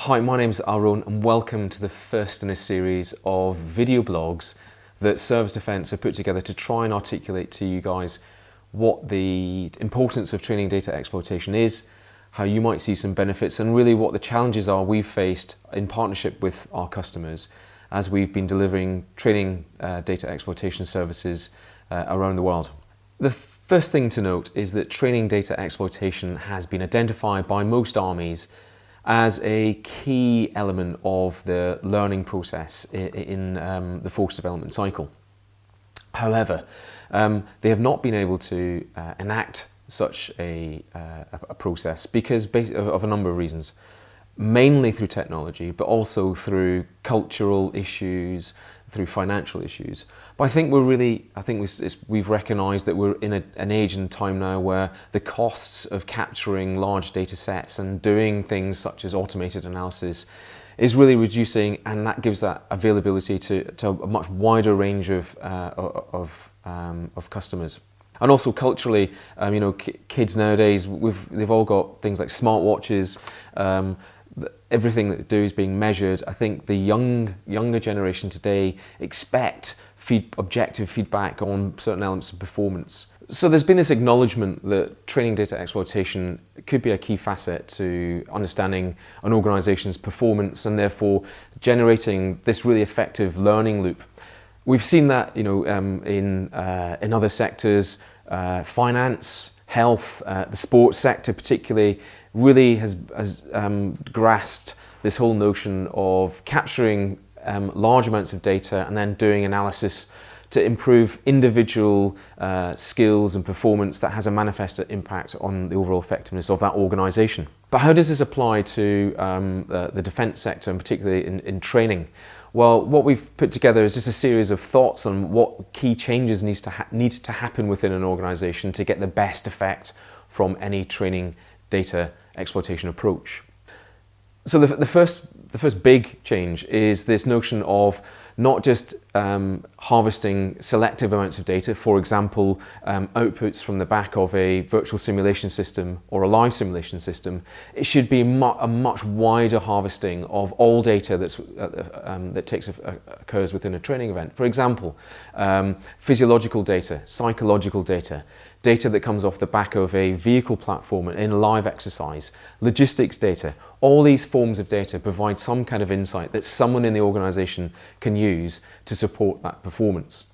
Hi, my name's Roan and welcome to the first in a series of video blogs that Cervus Defence have put together to try and articulate to you guys what the importance of training data exploitation is, how you might see some benefits, and really what the challenges are we've faced in partnership with our customers as we've been delivering training data exploitation services around the world. The first thing to note is that training data exploitation has been identified by most armies as a key element of the learning process in the force development cycle. However, they have not been able to enact such a process because of a number of reasons, mainly through technology, but also through cultural issues, through financial issues. But I think we've recognised that we're in an age and time now where the costs of capturing large data sets and doing things such as automated analysis is really reducing, and that gives that availability to a much wider range of customers. And also culturally, kids nowadays, they've all got things like smartwatches. Everything that they do is being measured. I think the younger generation today expect objective feedback on certain elements of performance. So there's been this acknowledgement that training data exploitation could be a key facet to understanding an organisation's performance and therefore generating this really effective learning loop. We've seen that in other sectors, finance, health, the sports sector particularly, really has grasped this whole notion of capturing large amounts of data and then doing analysis to improve individual skills and performance that has a manifest impact on the overall effectiveness of that organisation. But how does this apply to the defence sector, and particularly in training? Well, what we've put together is just a series of thoughts on what key changes need to happen within an organisation to get the best effect from any training data exploitation approach. So the first big change is this notion of not just harvesting selective amounts of data, for example, outputs from the back of a virtual simulation system or a live simulation system. It should be a much wider harvesting of all data that occurs within a training event. For example, physiological data, psychological data, data that comes off the back of a vehicle platform in a live exercise, logistics data. All these forms of data provide some kind of insight that someone in the organisation can use to support that performance.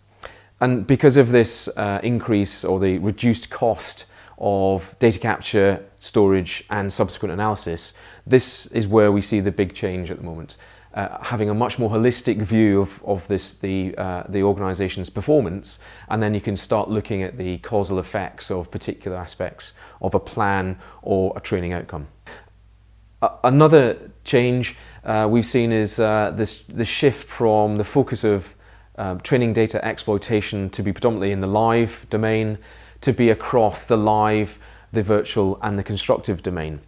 And because of this increase or the reduced cost of data capture, storage and subsequent analysis, this is where we see the big change at the moment. Having a much more holistic view of the organisation's performance, and then you can start looking at the causal effects of particular aspects of a plan or a training outcome. Another change we've seen is the shift from the focus of training data exploitation to be predominantly in the live domain to be across the live, the virtual and the constructive domain.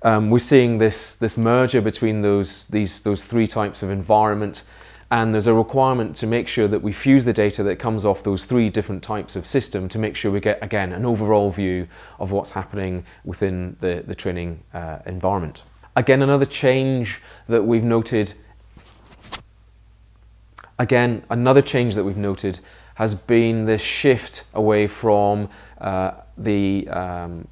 We're seeing this merger between those three types of environment, and there's a requirement to make sure that we fuse the data that comes off those three different types of system to make sure we get, again, an overall view of what's happening within the training environment. Again, another change that we've noted has been this shift away from the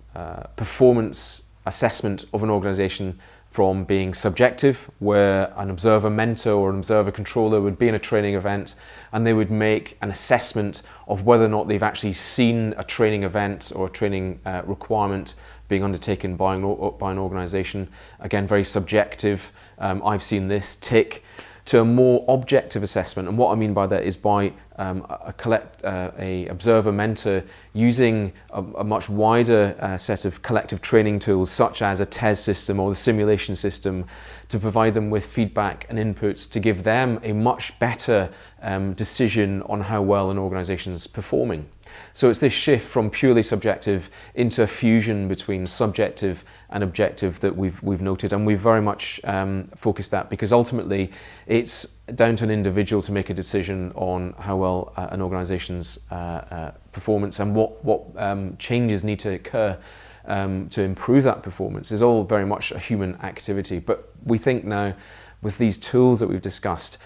performance assessment of an organisation from being subjective, where an observer mentor or an observer controller would be in a training event and they would make an assessment of whether or not they've actually seen a training event or a training requirement being undertaken by an organisation. Again, very subjective. I've seen this tick to a more objective assessment, and what I mean by that is by a observer mentor using a much wider set of collective training tools, such as a TES system or the simulation system, to provide them with feedback and inputs to give them a much better decision on how well an organisation is performing. So it's this shift from purely subjective into a fusion between subjective and objective that we've noted, and we've very much focused that, because ultimately it's down to an individual to make a decision on how well an organisation's performance and what changes need to occur to improve that performance is all very much a human activity. But we think now, with these tools that we've discussed,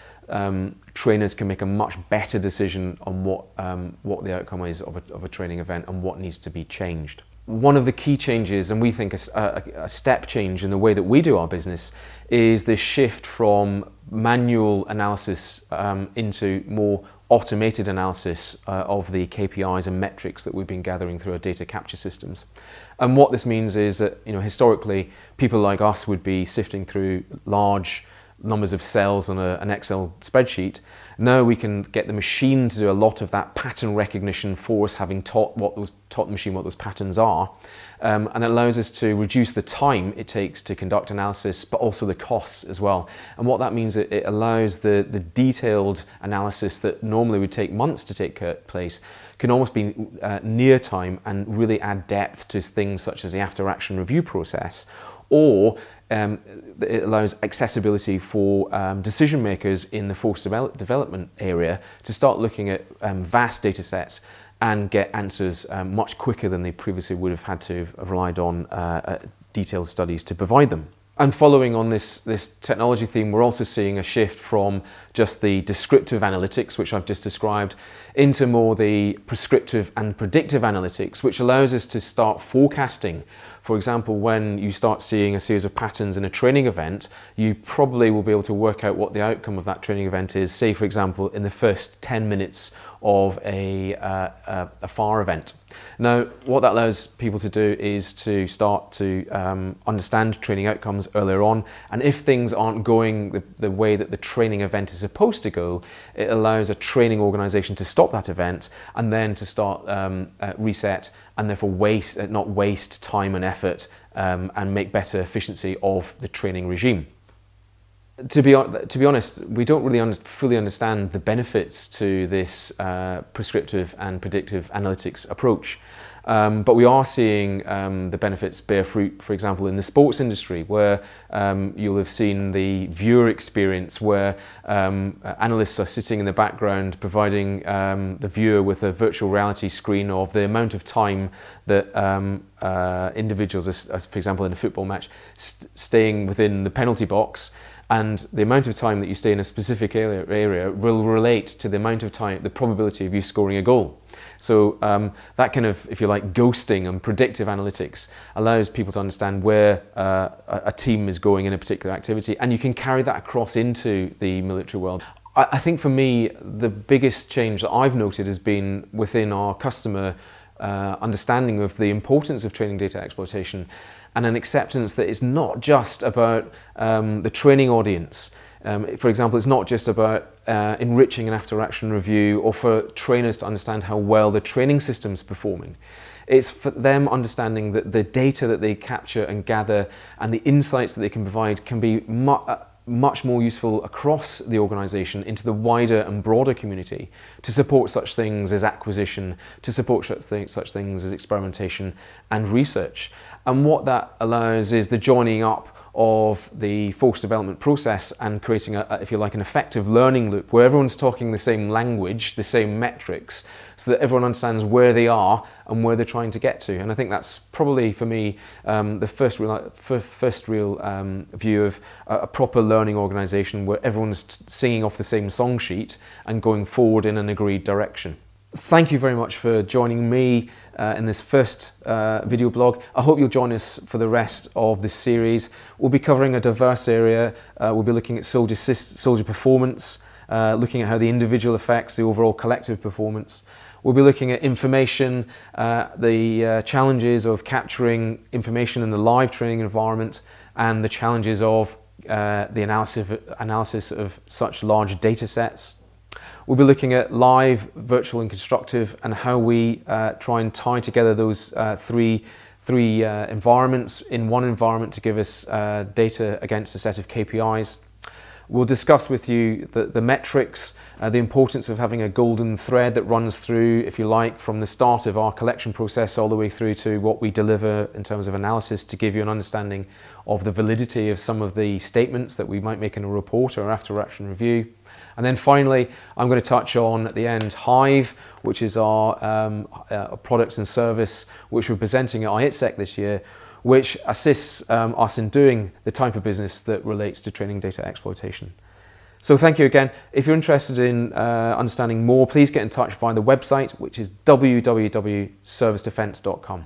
trainers can make a much better decision on what the outcome is of a training event and what needs to be changed. One of the key changes, and we think a step change in the way that we do our business, is this shift from manual analysis into more automated analysis of the KPIs and metrics that we've been gathering through our data capture systems. And what this means is that, historically, people like us would be sifting through large numbers of cells on an Excel spreadsheet. Now we can get the machine to do a lot of that pattern recognition for us, having taught the machine what those patterns are, and it allows us to reduce the time it takes to conduct analysis, but also the costs as well. And what that means, it allows the detailed analysis that normally would take months to take place can almost be near time and really add depth to things such as the after-action review process, or it allows accessibility for decision makers in the force development area to start looking at vast data sets and get answers much quicker than they previously would have had to have relied on detailed studies to provide them. And following on this technology theme, we're also seeing a shift from just the descriptive analytics, which I've just described, into more the prescriptive and predictive analytics, which allows us to start forecasting. For example, when you start seeing a series of patterns in a training event, you probably will be able to work out what the outcome of that training event is, say, for example, in the first 10 minutes of a FAR event. Now, what that allows people to do is to start to understand training outcomes earlier on, and if things aren't going the way that the training event is supposed to go, it allows a training organisation to stop that event and then to start reset, and therefore not waste time and effort, and make better efficiency of the training regime. To be honest, we don't really fully understand the benefits to this prescriptive and predictive analytics approach. But we are seeing the benefits bear fruit, for example, in the sports industry, where you'll have seen the viewer experience, where analysts are sitting in the background providing the viewer with a virtual reality screen of the amount of time that individuals, as for example in a football match, staying within the penalty box. And the amount of time that you stay in a specific area will relate to the amount of time, the probability of you scoring a goal. So that kind of, if you like, ghosting and predictive analytics allows people to understand where a team is going in a particular activity, and you can carry that across into the military world. I think for me, the biggest change that I've noted has been within our customer understanding of the importance of training data exploitation, and an acceptance that it's not just about the training audience. For example, it's not just about enriching an after-action review or for trainers to understand how well the training system's performing. It's for them understanding that the data that they capture and gather and the insights that they can provide can be much more useful across the organisation into the wider and broader community to support such things as acquisition, to support such things as experimentation and research. And what that allows is the joining up of the force development process and creating, if you like, an effective learning loop where everyone's talking the same language, the same metrics, so that everyone understands where they are and where they're trying to get to. And I think that's probably, for me, the first real view of a proper learning organisation where everyone's singing off the same song sheet and going forward in an agreed direction. Thank you very much for joining me in this first video blog. I hope you'll join us for the rest of this series. We'll be covering a diverse area. We'll be looking at soldier performance, looking at how the individual affects the overall collective performance. We'll be looking at information, the challenges of capturing information in the live training environment, and the challenges of the analysis of such large data sets. We'll be looking at live, virtual and constructive, and how we try and tie together those three environments in one environment to give us data against a set of KPIs. We'll discuss with you the metrics, the importance of having a golden thread that runs through, if you like, from the start of our collection process all the way through to what we deliver in terms of analysis to give you an understanding of the validity of some of the statements that we might make in a report or after-action review. And then finally, I'm going to touch on at the end Hive, which is our products and service which we're presenting at IITSEC this year, which assists us in doing the type of business that relates to training data exploitation. So thank you again. If you're interested in understanding more, please get in touch via the website, which is www.cervusdefense.com.